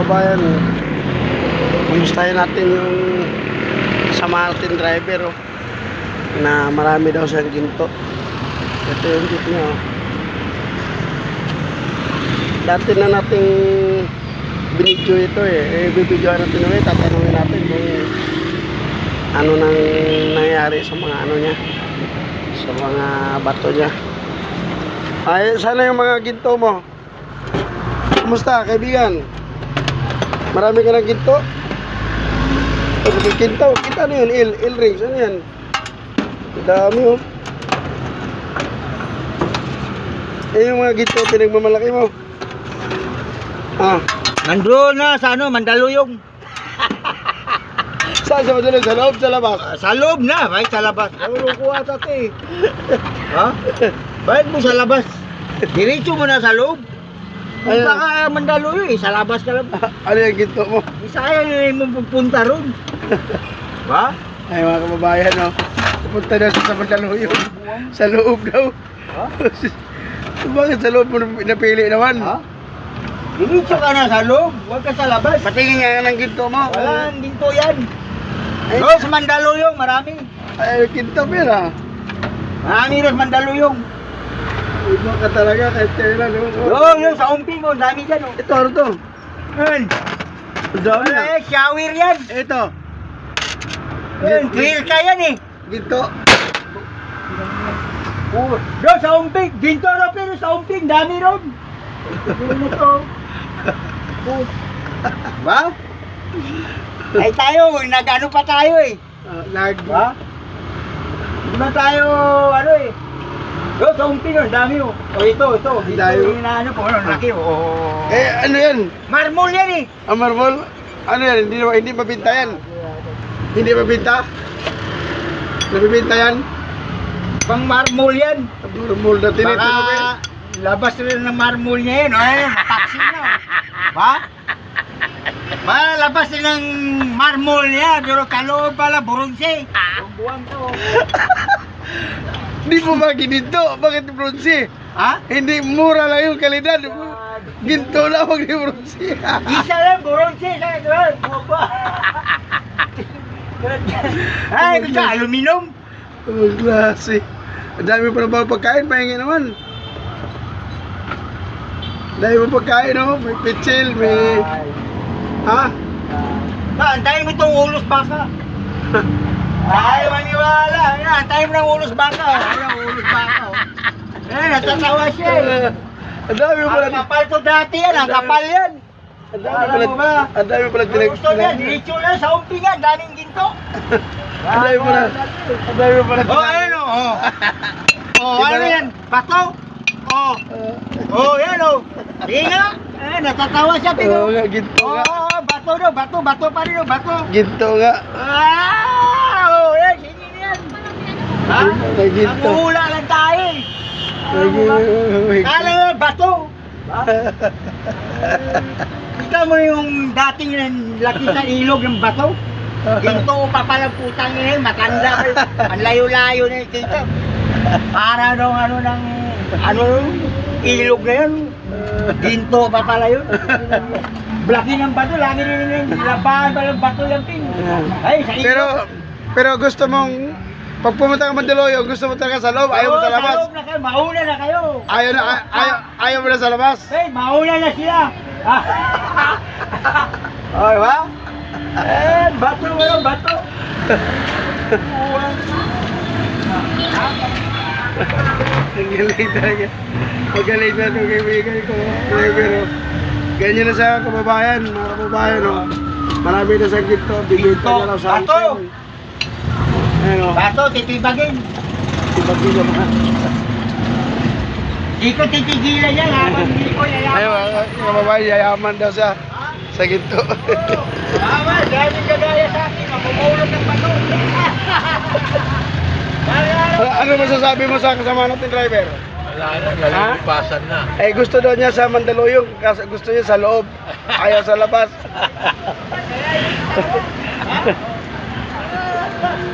kababayan, kumustahin natin yung kasama natin driver, oh, na marami daw siyang ginto. Ito yung jeep niya, oh. Dati na nating binidyo ito, bibidyoan natin ulit, tatanungin natin kung ano nang nangyari sa mga ano niya, sa mga bato niya. Ay, sana yung mga ginto mo. Kumusta, kaibigan? Marami ka ng ginto? Ginto, kita ano yun? Il-rings, ano yan? Dami, oh. Yung mga ginto, pinagmamalaki mo. Ah. Nandun na sa ano, Mandaluyong. Saan sa Mandaluyong? Sa loob, sa labas? Sa loob na, bakit sa labas? Ano kuha tati? Ha? Bakit mo sa labas? Diretso mo na sa loob. Kung baka Mandaluyong, sa labas ka lang. Ano yung ginto mo? Sayang yun mo pupunta ron. Ba? Ay, mga kababayan, no? Pupunta na sa Mandaluyong. Sa loob daw. Ha? Bakit sa loob mo napili naman? Ha? Diretso ka na sa loob, huwag ka sa labas. Patingin nga ng ginto mo. Walang ginto yan. Ay, Doon sa Mandaluyong, marami. ay, ginto pera. Marami rin sa Mandaluyong. Iba ka talaga kahit kailan. Yung sa umping mo, dami dyan. Oh. Ito, ano to? Yun. Ang dami na. Shower yan. Ito. Yun, drill ka yan eh. Ginto. Doon sa umping, ginto rin pero sa umping, dami ron. Ano to? Ba? Ay tayo, nag-ano pa tayo eh. Ba? Hindi na tayo, ano eh. Doon sa umping, ang dami oh. O ito. Ito yung inaano po, ano, laki oh. Eh, ano yan? Marmol yan eh. Ang marble? Ano yan? Hindi mabinta yan? Hindi mabinta? Nabibinta yan? Pang marmol yan. Ang marble na tinitino ba yan? Baka labas rin ng marmol niya yun. Ay, taxi na. Ba? Ba, labas rin ng marmol niya. Pero kaloob pala, bronze. Buwan to. Hindi mo ba ginito? Bakit bronze? Ha? Hindi, mura lang yung kalidad. Ginto lang, wag yung bronze. Isa lang, bronze. Ay, gusto, aluminum. Ang klase. Ang dami pa na pagkain, pahingi naman. Dahil mo pagkain, no? May pitsil, may... Ha? Antayin mo itong ulos baka. Ay, maniwala. Antayin mo ng ulos baka. Ayan, ulos baka. Eh, natatawa siya eh. Ang dami mo pala... Ang kapal to dati yan, ang kapal yan. Ang dami pala... Ang dami pala... Gusto niya, diretso lang sa umping yan, daming ginto. Ang dami pala... Ang dami pala... Oh, ayun o. Oh, ano yan? Bato? Oh. Oh, yan o. Sige nga. Eh, natatawa siya, Oo tingnan. nga, ginto nga. Oh, bato no, bato pa rin o, bato. Ginto nga. Oh, yan, sige yan. Ha? May ginto. Nanguhula lang tayo eh. Kala nga, bato. Kita mo yung dating laki sa ilog ng bato. Ginto pa pala putang yun, matanda. Ang layo-layo na yung kita. Para daw ilog na yun. Ginto pa pala yun. Blaki ng bato, lagi rin labahan pa ng bato yung ping. Ay, sa ilog. Pero gusto mong pag pumunta ka Mandaluyong, gusto mo talaga sa loob, ayaw mo sa labas. Sa loob na kayo, mauna na kayo. Ayaw mo na sa labas. Hey, mauna na sila. Okay ba? Eh, bato mo yung bato. Ang galing talaga. Magaling na itong kaibigan ko. Pero ganyan na sa kababayan, mga kababayan. Oh. Marami na sa ginto. Bibenta na lang sa Bato! akin. Ayun, oh. Bato, titibagin. Ibagin naman. Di ko titigilan yan habang hindi ko yayaman. Ayun, mga kababayan, yayaman daw siya sa ginto. Tama, dahil kagaya sa akin, mamumulog ng bato. Ano masasabi mo sa kasama natin driver? Wala na, nalilipasan na. Eh gusto daw niya sa Mandaluyong, kasi gusto niya sa loob, ayaw sa labas.